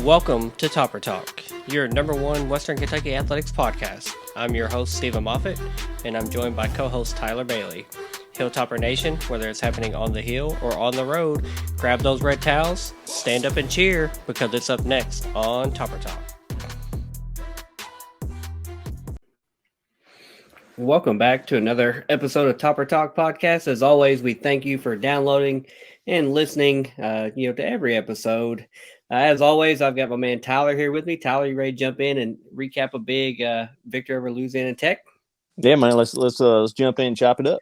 Welcome to Topper Talk, your number one Western Kentucky athletics podcast. I'm your host, Stephen Moffitt, and I'm joined by co-host Tyler Bailey. Hilltopper Nation, whether it's happening on the hill or on the road, grab those red towels, stand up and cheer, because it's up next on Topper Talk. Welcome back to another episode of Topper Talk podcast. As always, we thank you for downloading and listening, to every episode. As always, I've got my man Tyler here with me. Tyler, you ready to jump in and recap a big victory over Louisiana Tech? Yeah, man. Let's jump in and chop it up.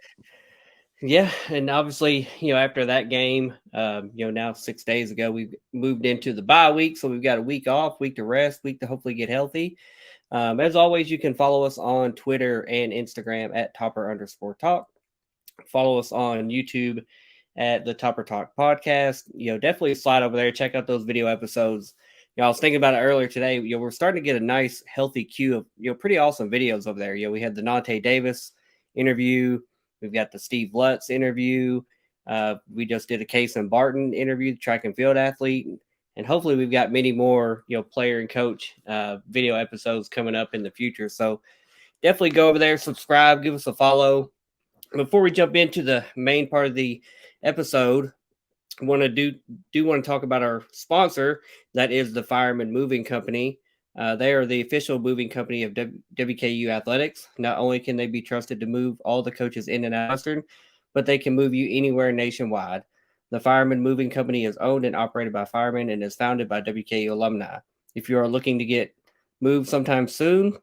Yeah, and obviously, after that game, now 6 days ago, we've moved into the bye week, so we've got a week off, week to rest, week to hopefully get healthy. As always, you can follow us on Twitter and Instagram at Topper_Talk. Follow us on YouTube at the Topper Talk podcast. Definitely slide over there, check out those video episodes. I was thinking about it earlier today. We're starting to get a nice, healthy queue of pretty awesome videos over there. We had the Nante Davis interview. We've got the Steve Lutz interview. We just did a Case and Barton interview, the track and field athlete. And hopefully we've got many more, player and coach video episodes coming up in the future. So definitely go over there, subscribe, give us a follow. Before we jump into the main part of the episode, I want to talk about our sponsor, that is the Fireman Moving Company. They are the official moving company of WKU Athletics. Not only can they be trusted to move all the coaches in and out of Western, but they can move you anywhere nationwide. The Fireman Moving Company is owned and operated by firemen and is founded by WKU alumni. If you are looking to get moved sometime soon,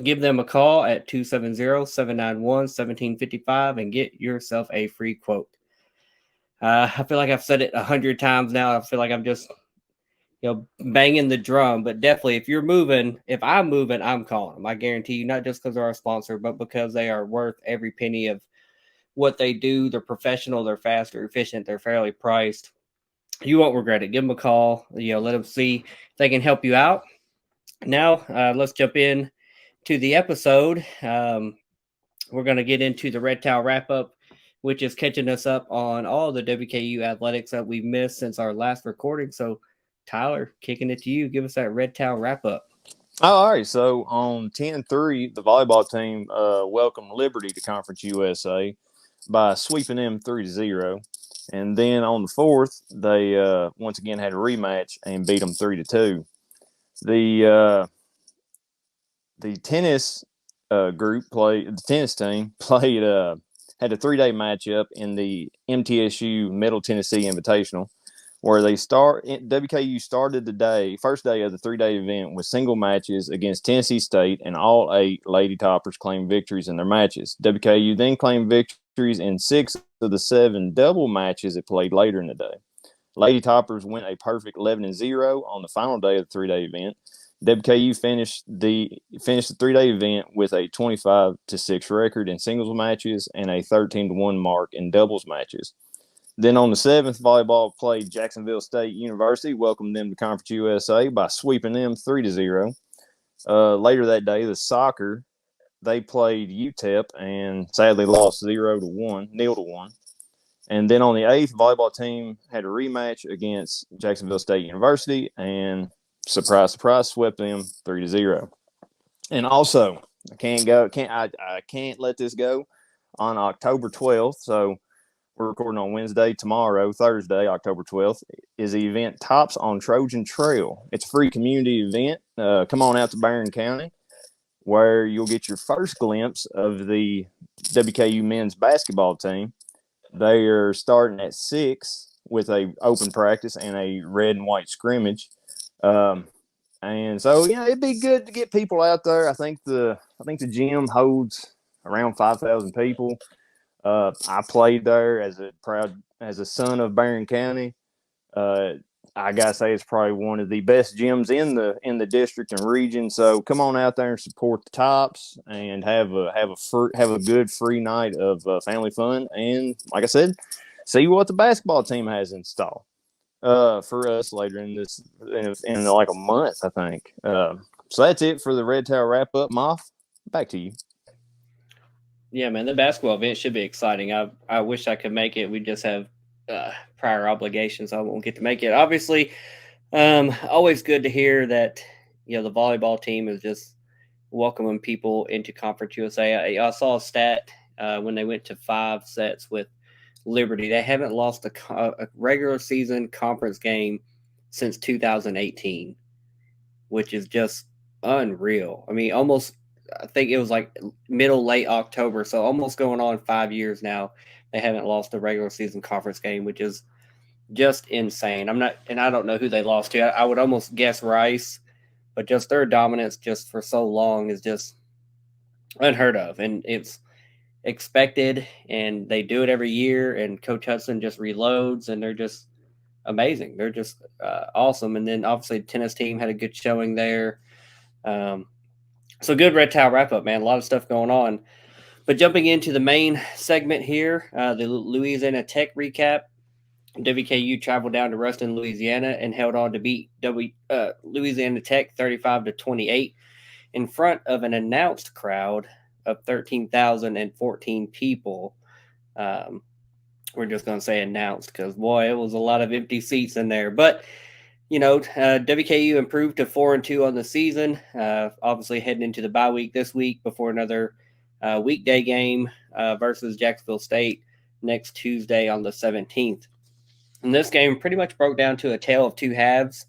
give them a call at 270-791-1755 and get yourself a free quote. I feel like I've said it 100 times now. I feel like I'm just, banging the drum. But definitely, if I'm moving, I'm calling them. I guarantee you, not just because they're our sponsor, but because they are worth every penny of what they do. They're professional, they're fast, they're efficient, they're fairly priced. You won't regret it. Give them a call. Let them see if they can help you out. Now, let's jump in to the episode. We're going to get into the Red Towel wrap-up, which is catching us up on all the WKU athletics that we've missed since our last recording. So, Tyler, kicking it to you. Give us that Red Towel wrap-up. All right. So, on 10-3, the volleyball team welcomed Liberty to Conference USA by sweeping them 3-0. And then on the 4th, they once again had a rematch and beat them 3-2. The tennis the tennis team played had a 3-day matchup in the MTSU Middle Tennessee Invitational, where WKU started the first day of the 3-day event with single matches against Tennessee State, and all 8 Lady Toppers claimed victories in their matches. WKU then claimed victories in 6 of the 7 double matches it played later in the day. Lady Toppers went a perfect 11-0 on the final day of the 3-day event. WKU finished the 3-day event with a 25-6 record in singles matches and a 13-1 mark in doubles matches. Then on the 7th, volleyball played Jacksonville State University, welcomed them to Conference USA by sweeping them 3-0. Later that day, the soccer, they played UTEP and sadly lost 0-1. And then on the 8th, volleyball team had a rematch against Jacksonville State University and surprise, surprise, swept them 3-0. And also, I can't let this go. On October 12th, so we're recording on Wednesday. Tomorrow, Thursday, October 12th, is the event Tops on Trojan Trail. It's a free community event. Come on out to Barron County, where you'll get your first glimpse of the WKU men's basketball team. They are starting at 6 with a open practice and a red and white scrimmage. And so, it'd be good to get people out there. I think the gym holds around 5,000 people. I played there as a son of Barron County. I gotta say it's probably one of the best gyms in the district and region. So come on out there and support the Tops and have a good free night of family fun. And like I said, see what the basketball team has in store for us later in like a month, I think. So that's it for the Red Towel wrap up. Moff, back to you. Yeah, man, the basketball event should be exciting. I wish I could make it. We just have prior obligations. I won't get to make it. Obviously, Always good to hear that the volleyball team is just welcoming people into Conference USA. I saw a stat when they went to 5 sets with Liberty. They haven't lost a regular season conference game since 2018, which is just unreal. I mean, almost. I think it was like middle late October, so almost going on 5 years now. They haven't lost a regular season conference game, which is just insane. I'm not, and I don't know who they lost to. I would almost guess Rice, but just their dominance just for so long is just unheard of, and it's expected. And they do it every year. And Coach Hudson just reloads, and they're just amazing. They're just awesome. And then obviously the tennis team had a good showing there. Um, so good red towel wrap up, man. A lot of stuff going on. But jumping into the main segment here, the Louisiana Tech recap. WKU traveled down to Ruston, Louisiana, and held on to beat Louisiana Tech 35-28 in front of an announced crowd of 13,014 people. Um, we're just going to say announced because, boy, it was a lot of empty seats in there. But, WKU improved to 4-2 on the season, obviously heading into the bye week this week before another weekday game versus Jacksonville State next Tuesday on the 17th. And this game pretty much broke down to a tale of two halves.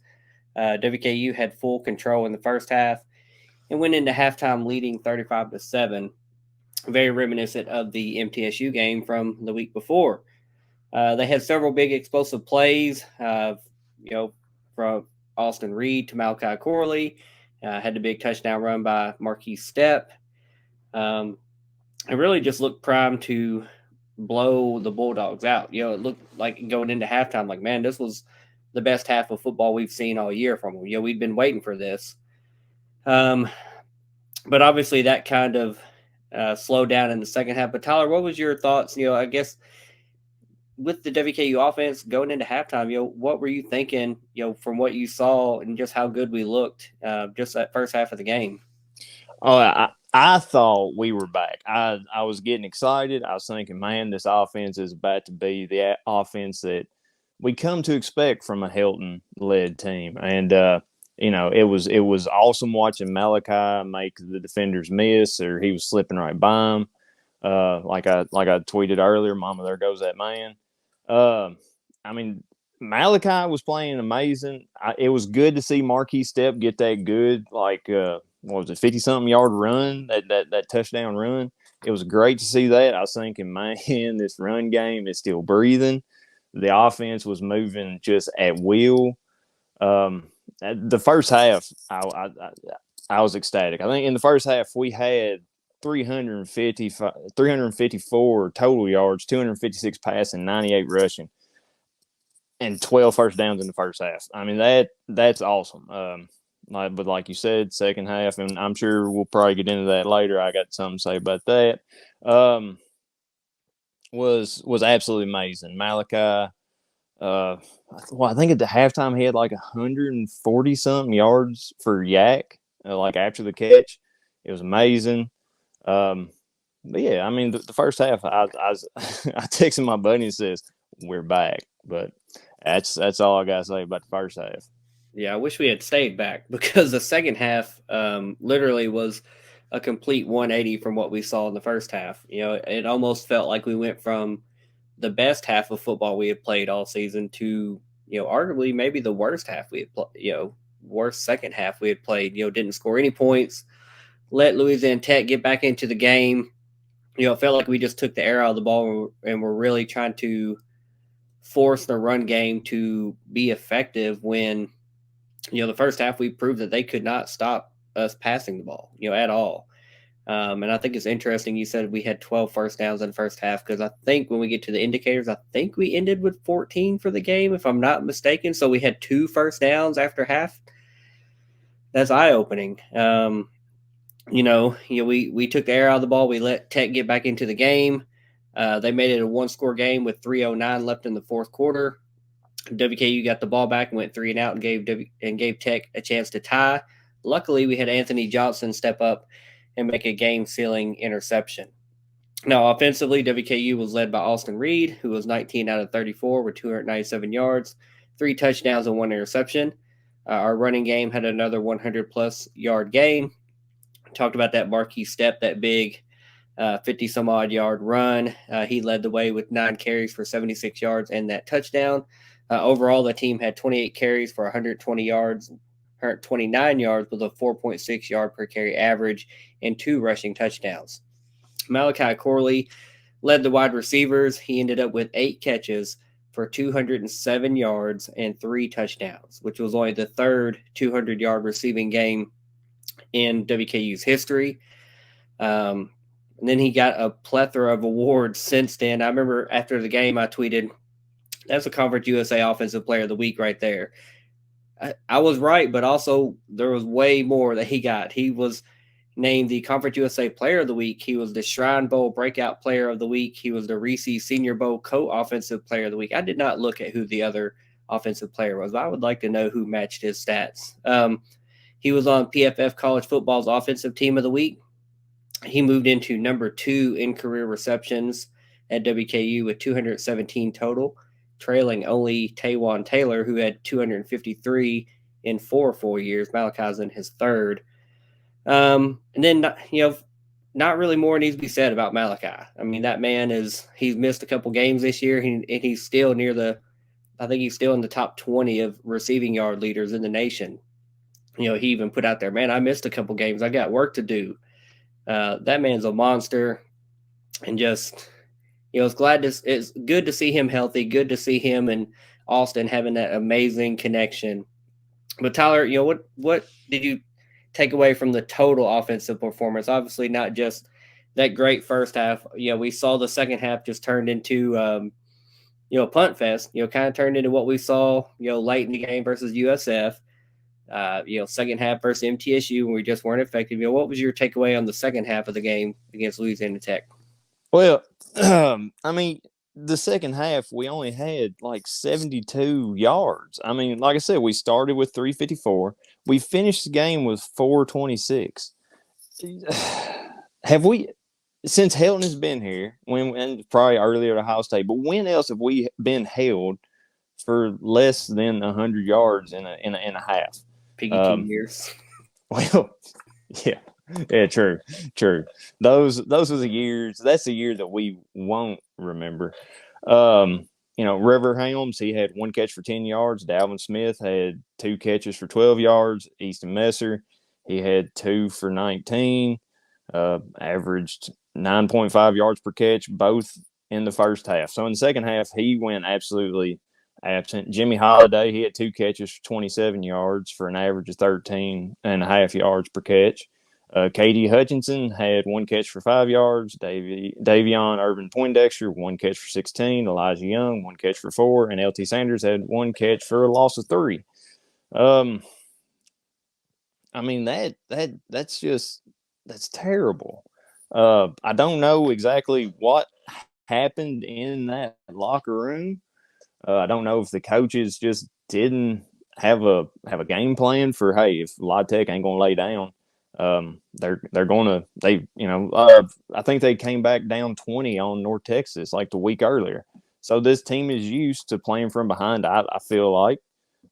WKU had full control in the first half and went into halftime leading 35-7, very reminiscent of the MTSU game from the week before. They had several big explosive plays, from Austin Reed to Malachi Corley. Had the big touchdown run by Marquise Stepp. It really just looked primed to blow the Bulldogs out. It looked like going into halftime, like, man, this was the best half of football we've seen all year from them. We'd been waiting for this. But obviously that kind of slowed down in the second half. But Tyler, what was your thoughts? I guess with the WKU offense going into halftime, what were you thinking? From what you saw and just how good we looked, just that first half of the game. Oh, I thought we were back. I was getting excited. I was thinking, man, this offense is about to be the offense that we come to expect from a Hilton-led team. And it was awesome watching Malachi make the defenders miss, or he was slipping right by him. Like I tweeted earlier, "Mama, there goes that man." I mean, Malachi was playing amazing. It was good to see Marquise Stepp get that good, what was it, 50-something yard run, that touchdown run. It was great to see that. I was thinking, man, this run game is still breathing. The offense was moving just at will. The first half, I was ecstatic. I think in the first half we had 354 total yards, 256 passing, 98 rushing, and 12 first downs in the first half. I mean, that's awesome. But like you said, second half, and I'm sure we'll probably get into that later. I got something to say about that. Was absolutely amazing. Malachi, I think at the halftime he had like 140 something yards for Yak, after the catch. It was amazing. But yeah, I mean, the first half, I texted my buddy and says, "We're back." But that's all I gotta say about the first half. Yeah, I wish we had stayed back because the second half literally was a complete 180 from what we saw in the first half. It almost felt like we went from the best half of football we had played all season to, arguably maybe the worst half we had played, worst second half we had played. Didn't score any points, let Louisiana Tech get back into the game. It felt like we just took the air out of the ball and we're really trying to force the run game to be effective when, the first half we proved that they could not stop us passing the ball, at all. And I think it's interesting you said we had 12 first downs in the first half because I think when we get to the indicators, I think we ended with 14 for the game, if I'm not mistaken. So we had 2 first downs after half. That's eye-opening. We took the air out of the ball. We let Tech get back into the game. They made it a one-score game with 3:09 left in the fourth quarter. WKU got the ball back and went 3 and out and gave Tech a chance to tie. Luckily, we had Anthony Johnson step up and make a game-sealing interception. Now, offensively, WKU was led by Austin Reed, who was 19 out of 34 with 297 yards, 3 touchdowns, and 1 interception. Our running game had another 100-plus yard game. Talked about that Marquis Step, that big 50-some-odd-yard run. He led the way with 9 carries for 76 yards and that touchdown. Overall, the team had 28 carries for 120 yards, 129 yards with a 4.6 yard per carry average and 2 rushing touchdowns. Malachi Corley led the wide receivers. He ended up with 8 catches for 207 yards and 3 touchdowns, which was only the third 200-yard receiving game in WKU's history. And then he got a plethora of awards since then. I remember after the game, I tweeted, "That's a Conference USA Offensive Player of the Week right there." I was right, but also there was way more that he got. He was named the Conference USA Player of the Week. He was the Shrine Bowl Breakout Player of the Week. He was the Reese Senior Bowl Co-Offensive Player of the Week. I did not look at who the other offensive player was, but I would like to know who matched his stats. He was on PFF College Football's Offensive Team of the Week. He moved into number 2 in career receptions at WKU with 217 total, trailing only Taywan Taylor, who had 253 in 4 full years. Malachi's in his third. And then, not really more needs to be said about Malachi. I mean, that man he's missed a couple games this year, and he's still I think he's still in the top 20 of receiving yard leaders in the nation. He even put out there, "Man, I missed a couple games. I got work to do." That man's a monster, and just it's good to see him healthy. Good to see him and Austin having that amazing connection. But Tyler, what did you take away from the total offensive performance? Obviously, not just that great first half. We saw the second half just turned into punt fest. Kind of turned into what we saw late in the game versus USF. Second half versus MTSU, when we just weren't effective. What was your takeaway on the second half of the game against Louisiana Tech? Well, I mean, the second half, we only had like 72 yards. I mean, like I said, we started with 354. We finished the game with 426. Have we, since Helton has been here, and probably earlier at Ohio State, but when else have we been held for less than 100 yards in a half? Piggy 2 years. Well, yeah, true. Those were the years. That's the year that we won't remember. River Helms, he had 1 catch for 10 yards. Dalvin Smith had 2 catches for 12 yards. Easton Messer, he had 2 for 19. Averaged 9.5 yards per catch, both in the first half. So in the second half, he went absolutely absent. Jimmy Holiday, he had 2 catches for 27 yards for an average of 13.5 yards per catch. KD Hutchinson had 1 catch for 5 yards. Davion Irvin Poindexter, 1 catch for 16. Elijah Young, 1 catch for 4. And LT Sanders had 1 catch for a loss of 3. I mean, that's terrible. I don't know exactly what happened in that locker room. I don't know if the coaches just didn't have a game plan for, hey, if La Tech ain't gonna lay down, they're gonna I think they came back down 20 on North Texas like the week earlier. So this team is used to playing from behind. I feel like,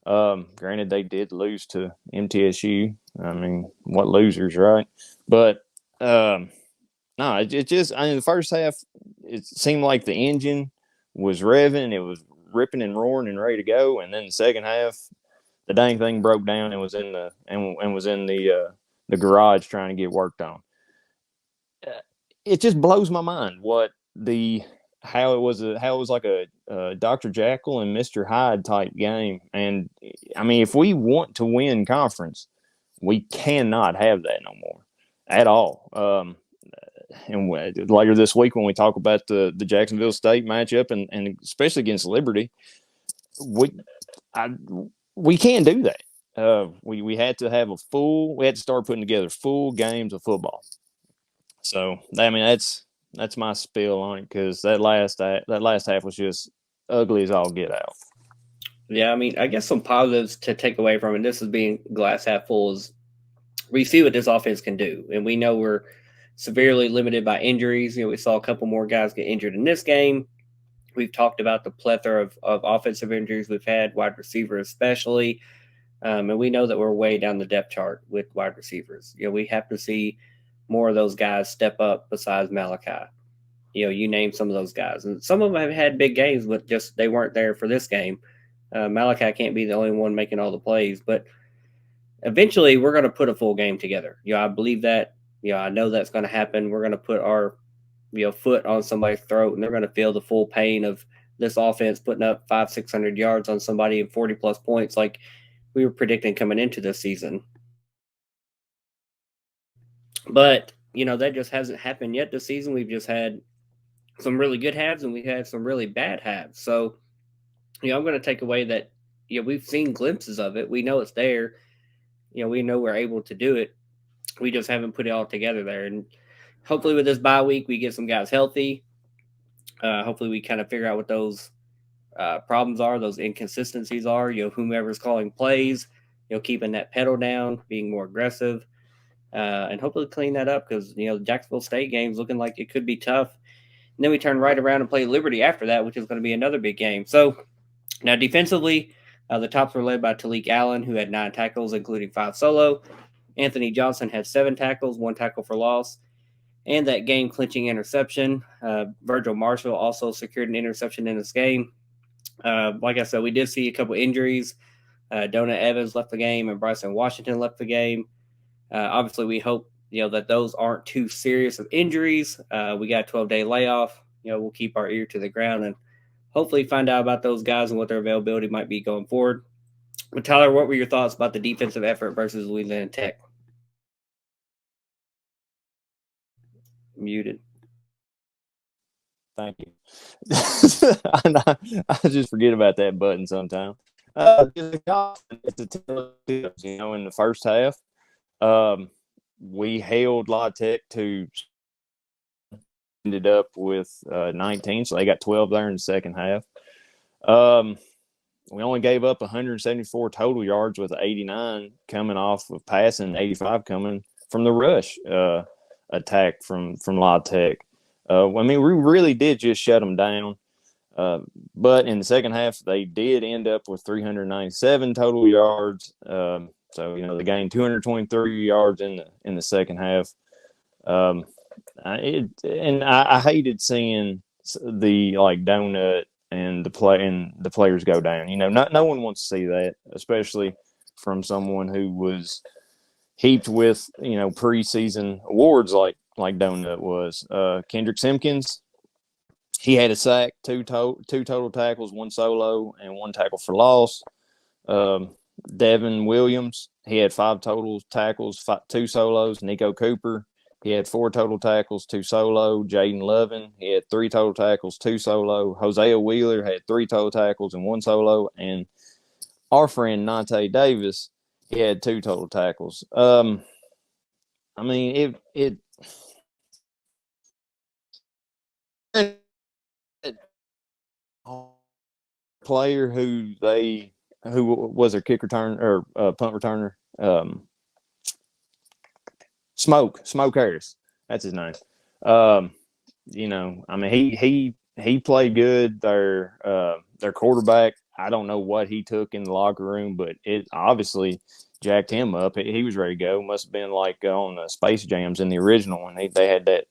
granted they did lose to MTSU. I mean, what losers, right? But no, it just in the first half it seemed like the engine was revving. It was ripping and roaring and ready to go. And then the second half, the dang thing broke down and was in the garage trying to get worked on. It just blows my mind how it was like a Dr. Jekyll and Mr. Hyde type game. And I mean, if we want to win conference, we cannot have that no more at all. And later this week, when we talk about the Jacksonville State matchup and especially against Liberty, we can't do that. We had to have we had to start putting together full games of football. So I mean, that's my spiel on it, because that last half was just ugly as all get out. Yeah, I mean, I guess some positives to take away from it. This is being glass half full. Is we see what this offense can do, and we know we're severely limited by injuries. We saw a couple more guys get injured in this game. We've talked about the plethora of offensive injuries we've had, wide receiver especially. And we know that we're way down the depth chart with wide receivers. We have to see more of those guys step up besides Malachi. You name some of those guys, and some of them have had big games, but just they weren't there for this game. Malachi can't be the only one making all the plays, but eventually we're going to put a full game together. I believe that. I know that's going to happen. We're going to put our foot on somebody's throat, and they're going to feel the full pain of this offense putting up 500-600 yards on somebody and 40+ points, like we were predicting coming into this season. But that just hasn't happened yet this season. We've just had some really good halves, and we had some really bad halves. So I'm going to take away that we've seen glimpses of it. We know it's there. We know we're able to do it. We just haven't put it all together there. And hopefully with this bye week, we get some guys healthy. Hopefully we kind of figure out what those problems are, those inconsistencies are. Whomever's calling plays, keeping that pedal down, being more aggressive, and hopefully clean that up because the Jacksonville State game's looking like it could be tough. And then we turn right around and play Liberty after that, which is going to be another big game. So now defensively, the tops were led by Talik Allen, who had 9 tackles, including 5 solo. Anthony Johnson had 7 tackles, 1 tackle for loss, and that game-clinching interception. Virgil Marshall also secured an interception in this game. Like I said, we did see a couple injuries. Donut Evans left the game, and Bryson Washington left the game. Obviously, we hope that those aren't too serious of injuries. We got a 12-day layoff. We'll keep our ear to the ground and hopefully find out about those guys and what their availability might be going forward. But Tyler, what were your thoughts about the defensive effort versus Louisiana Tech? Muted. Thank you. I just forget about that button sometimes. In the first half, we held La Tech to ended up with 19, so they got 12 there in the second half. We only gave up 174 total yards with 89 coming off of passing, 85 coming from the rush attack from La Tech. I mean, we really did just shut them down. But in the second half, they did end up with 397 total yards. So they gained 223 yards in the second half. I hated seeing the donut and the players go down. No one wants to see that, especially from someone who was heaped with preseason awards like Donut was. Kendrick Simpkins, he had a sack, two total tackles, 1 solo, and 1 tackle for loss. Devin Williams, he had 5 total tackles, 2 solos. Nico Cooper, he had 4 total tackles, 2 solo. Jaden Lovin, he had 3 total tackles, 2 solo. Hosea Wheeler had 3 total tackles and 1 solo. And our friend Nante Davis, he had 2 total tackles. I mean, it player who was their kick return or punt returner, Smoke Harris, that's his name. I mean, he played good. Their quarterback, I don't know what he took in the locker room, but it obviously jacked him up. He was ready to go. Must have been like on Space Jams in the original one. They had that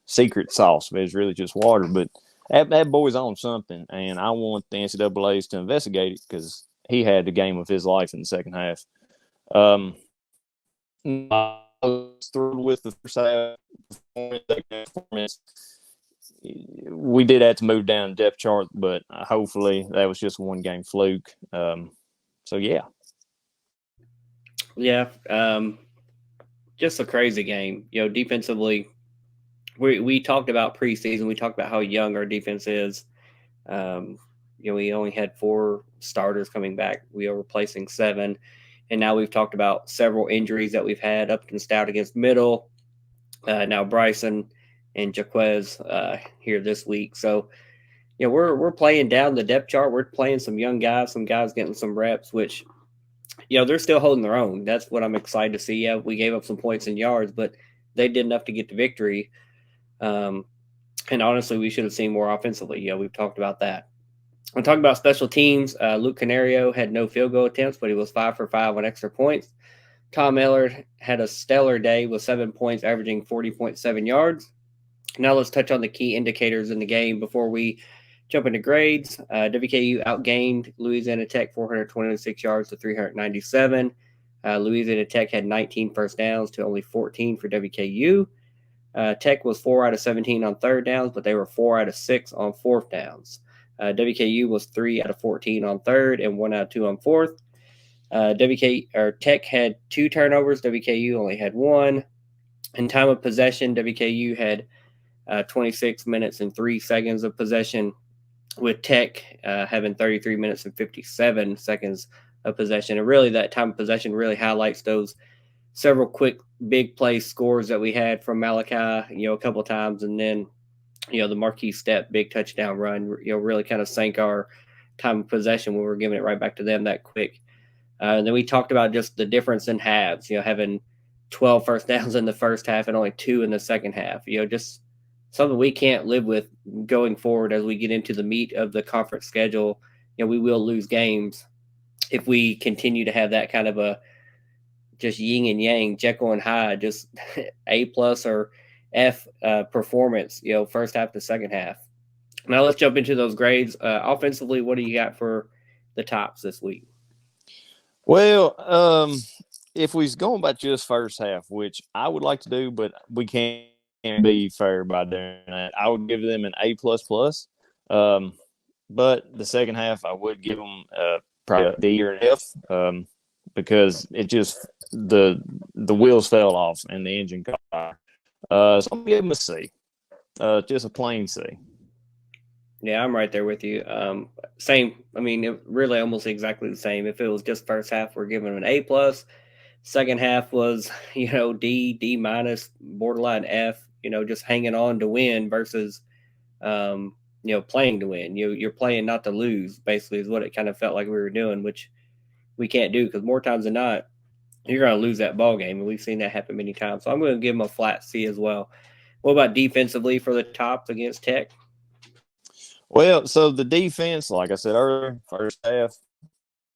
secret sauce, but it's really just water. But that boy's on something, and I want the NCAA's to investigate it because he had the game of his life in the second half. I was thrilled with the first half performance. We did have to move down the depth chart, but hopefully that was just one game fluke. So yeah. Yeah, just a crazy game. Defensively, we talked about preseason. We talked about how young our defense is. We only had 4 starters coming back. We are replacing 7. And now we've talked about several injuries that we've had. Upton Stout against Middle. Now Bryson and Jaquez here this week. So, we're playing down the depth chart. We're playing some young guys, some guys getting some reps, which, they're still holding their own. That's what I'm excited to see. Yeah, we gave up some points and yards, but they did enough to get the victory. And honestly, we should have seen more offensively. We've talked about that. I'm talking about special teams. Luke Canario had no field goal attempts, but he was 5 for 5 on extra points. Tom Ellard had a stellar day with 7 points, averaging 40.7 yards. Now let's touch on the key indicators in the game before we jump into grades. WKU outgained Louisiana Tech 426 yards to 397. Louisiana Tech had 19 first downs to only 14 for WKU. Tech was 4 out of 17 on third downs, but they were 4 out of 6 on fourth downs. WKU was 3 out of 14 on third and 1 out of 2 on fourth. Tech had 2 turnovers. WKU only had 1. In time of possession, WKU had 26 minutes and 3 seconds of possession, with Tech having 33 minutes and 57 seconds of possession. And really, that time of possession really highlights those several quick big play scores that we had from Malachi, a couple times, and then the Marquis Step big touchdown run, really kind of sank our time of possession when we were giving it right back to them that quick. And then we talked about just the difference in halves, having 12 first downs in the first half and only 2 in the second half. Just something we can't live with going forward as we get into the meat of the conference schedule. We will lose games if we continue to have that kind of a just yin and yang, Jekyll and Hyde, just A plus or F performance, first half to second half. Now let's jump into those grades. Offensively, what do you got for the tops this week? Well, if we're going by just first half, which I would like to do, but we can't be fair by doing that, I would give them an A plus plus. But the second half, I would give them probably a D or an F, because it just the wheels fell off and the engine caught fire. So I'm gonna give them a C, just a plain C. Yeah, I'm right there with you. Same. I mean, it really almost exactly the same. If it was just first half, we're giving them an A plus. Second half was, D minus, borderline F. Just hanging on to win versus, playing to win. You're playing not to lose. Basically, is what it kind of felt like we were doing, which we can't do because more times than not, you're going to lose that ball game, and we've seen that happen many times. So I'm going to give them a flat C as well. What about defensively for the tops against Tech? Well, so the defense, like I said earlier, first half,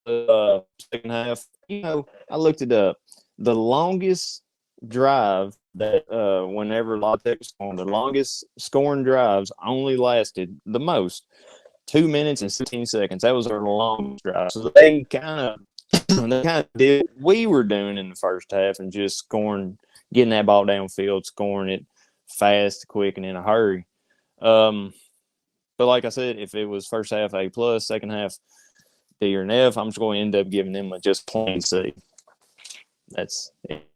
second half, I looked it up. The longest drive that whenever La Tech was on, the longest scoring drives only lasted the most 2 minutes and 16 seconds. That was our longest drive. So they kind of did what we were doing in the first half and just scoring, getting that ball downfield, scoring it fast, quick, and in a hurry. But like I said, if it was first half A plus, second half D or an F, I'm just going to end up giving them a just plain C. That's it.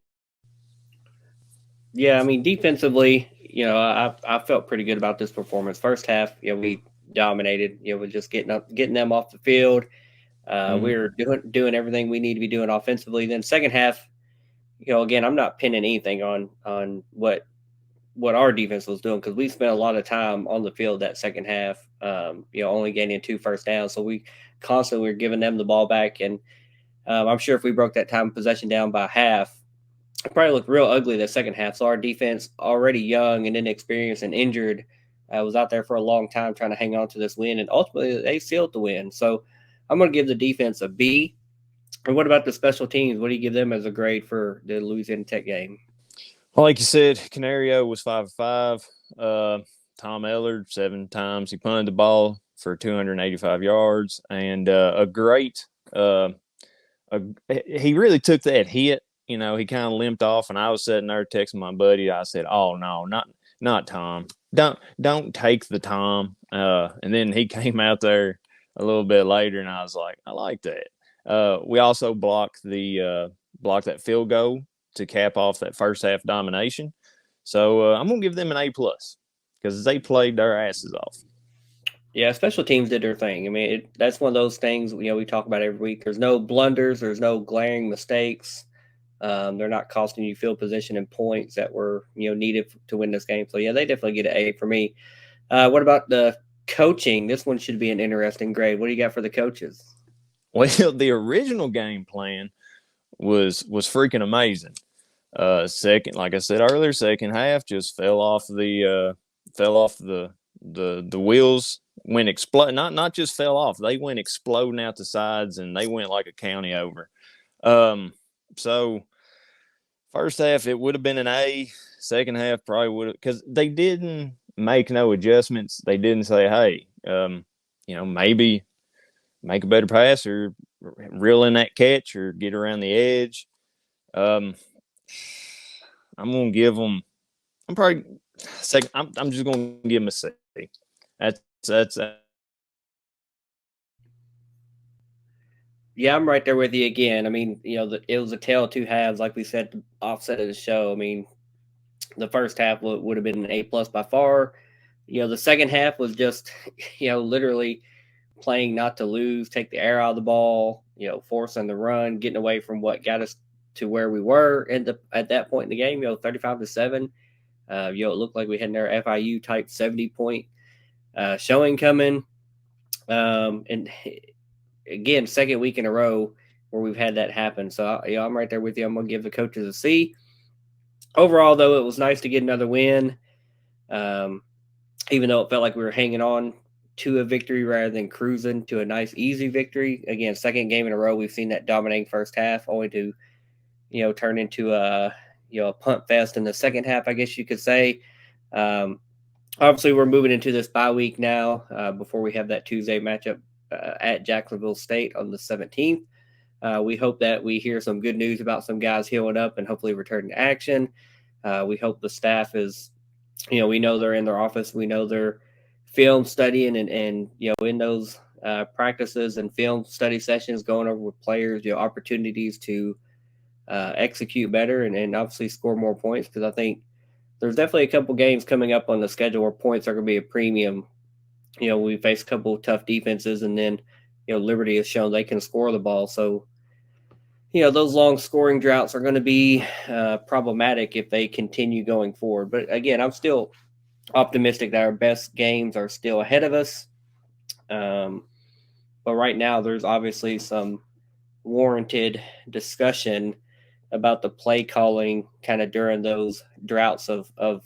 Yeah, I mean, defensively, I felt pretty good about this performance. First half, we dominated. With just getting them off the field. We were doing everything we need to be doing offensively. Then second half, again, I'm not pinning anything on what our defense was doing because we spent a lot of time on the field that second half. Only gaining 2 first downs, so we constantly were giving them the ball back. And I'm sure if we broke that time of possession down by half, it probably looked real ugly that second half. So our defense, already young and inexperienced and injured, was out there for a long time trying to hang on to this win, and ultimately they sealed the win. So I'm going to give the defense a B. And what about the special teams? What do you give them as a grade for the Louisiana Tech game? Well, like you said, Canario was 5 for 5. Tom Ellard, 7 times he punted the ball for 285 yards, and a great. He really took that hit. He kind of limped off, and I was sitting there texting my buddy. I said, "Oh no, not Tom. Don't take the Tom." And then he came out there a little bit later, and I was like, "I like that." We also blocked that field goal to cap off that first half domination. So I'm gonna give them an A plus because they played their asses off. Yeah, special teams did their thing. I mean, that's one of those things we talk about every week. There's no blunders. There's no glaring mistakes. They're not costing you field position and points that were needed to win this game. So yeah, they definitely get an A for me. What about the coaching? This one should be an interesting grade. What do you got for the coaches? Well, the original game plan was freaking amazing. Second, like I said earlier, second half just fell off the wheels went explode. Not just fell off; they went exploding out the sides, and they went like a county over. So first half it would have been an A. Second half probably would have, because they didn't make no adjustments. They didn't say, "Hey, maybe make a better pass or reel in that catch or get around the edge." Um, I'm gonna give them. I'm probably second. I'm just gonna give them a C. That's Yeah, I'm right there with you again. I mean, it was a tale of two halves, like we said, the offset of the show. I mean, the first half would have been an A plus by far. The second half was just, literally playing not to lose, take the air out of the ball, forcing the run, getting away from what got us to where we were at that point in the game. 35-7. It looked like we had their FIU type 70-point showing coming. And again, second week in a row where we've had that happen. So I'm right there with you. I'm gonna give the coaches a C. Overall, though, it was nice to get another win. Um, Even though it felt like we were hanging on to a victory rather than cruising to a nice, easy victory. Again, second game in a row, we've seen that dominating first half, only to turn into a punt fest in the second half, I guess you could say. Obviously, we're moving into this bye week now before we have that Tuesday matchup at Jacksonville State on the 17th. We hope that we hear some good news about some guys healing up and hopefully returning to action. We hope the staff is, we know they're in their office. We know they're film studying and in those practices and film study sessions going over with players, opportunities to execute better and obviously score more points, because I think there's definitely a couple games coming up on the schedule where points are going to be a premium. We face a couple of tough defenses, and then Liberty has shown they can score the ball. So those long scoring droughts are going to be problematic if they continue going forward. But again, I'm still optimistic that our best games are still ahead of us. But right now, there's obviously some warranted discussion about the play calling kind of during those droughts of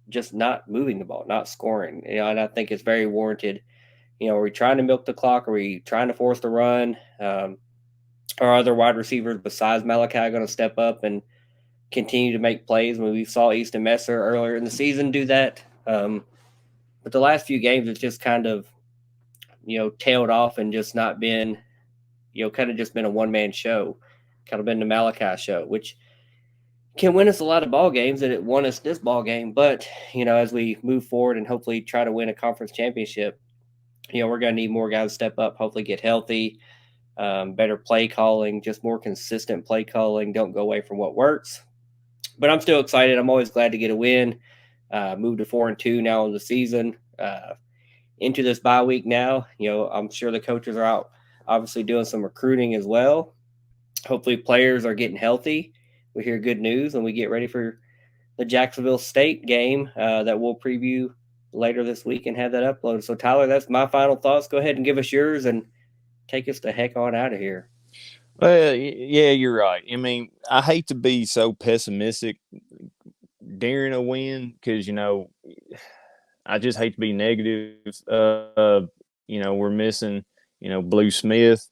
just not moving the ball, not scoring. And I think it's very warranted. Are we trying to milk the clock? Are we trying to force the run? Are other wide receivers besides Malachi going to step up and continue to make plays? When we saw Easton Messer earlier in the season do that. But the last few games, it's just kind of, tailed off and just not been, kind of just been a one-man show, kind of been the Malachi show, which can win us a lot of ball games, and it won us this ball game. But, as we move forward and hopefully try to win a conference championship, we're going to need more guys to step up, hopefully get healthy, better play calling, just more consistent play calling. Don't go away from what works. But I'm still excited. I'm always glad to get a win. Move to 4-2 now in the season. Into this bye week now, I'm sure the coaches are out obviously doing some recruiting as well. Hopefully players are getting healthy. We hear good news and we get ready for the Jacksonville State game that we'll preview later this week and have that uploaded. So Tyler, that's my final thoughts. Go ahead and give us yours and take us the heck on out of here. Well, yeah, you're right. I mean, I hate to be so pessimistic during a win because, I just hate to be negative. We're missing, Blue Smith,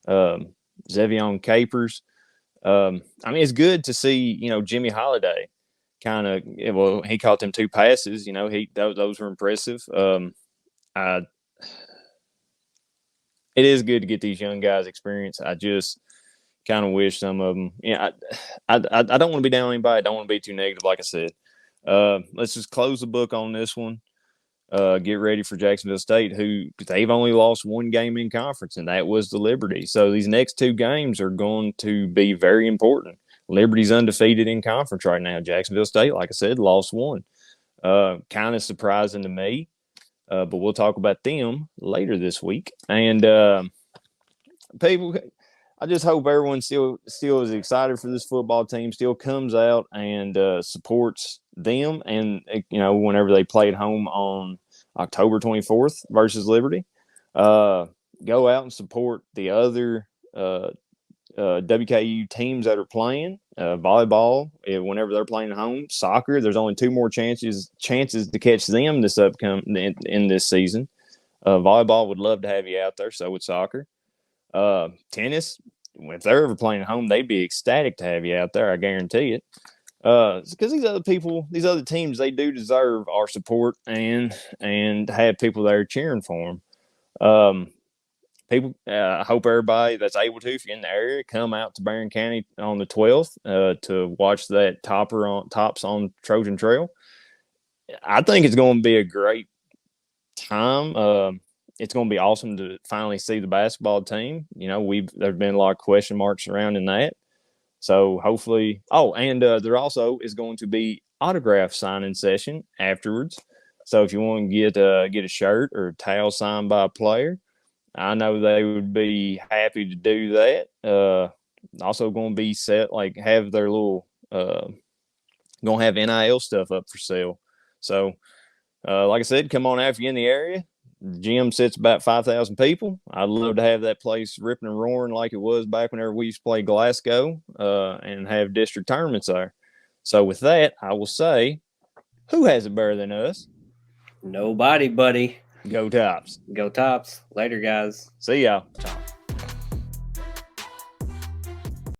Zevion Capers. I mean, it's good to see, Jimmy Holiday kind of, well, he caught them two passes, those were impressive. It is good to get these young guys experience. I just kind of wish some of them, I don't want to be down on anybody. I don't want to be too negative, like I said. Let's just close the book on this one. Get ready for Jacksonville State, who they've only lost one game in conference, and that was the Liberty. So these next two games are going to be very important. Liberty's undefeated in conference right now. Jacksonville State, like I said, lost one. Kind of surprising to me, but we'll talk about them later this week. And people, I just hope everyone still is excited for this football team, still comes out and supports them. And, whenever they play at home on October 24th versus Liberty, go out and support the other WKU teams that are playing. volleyball, whenever they're playing at home. Soccer, there's only 2 more chances to catch them this upcoming in this season. Volleyball would love to have you out there. So would soccer. Tennis, if they're ever playing at home, they'd be ecstatic to have you out there. I guarantee it. Because these other teams, they do deserve our support and have people there cheering for them. I hope everybody that's able to, if you're in the area, come out to Barron County on the 12th to watch that tops on Trojan Trail. I think it's going to be a great time. It's going to be awesome to finally see the basketball team. There's been a lot of question marks surrounding that. So hopefully, and there also is going to be autograph signing session afterwards. So if you want to get a shirt or a towel signed by a player, I know they would be happy to do that. Also going to be set, like have their little, going to have NIL stuff up for sale. So, like I said, come on out if you're in the area. The gym sits about 5,000 people. I'd love to have that place ripping and roaring like it was back whenever we used to play Glasgow and have district tournaments there. So with that, I will say, who has it better than us? Nobody, buddy. Go Tops. Go Tops. Later, guys. See y'all.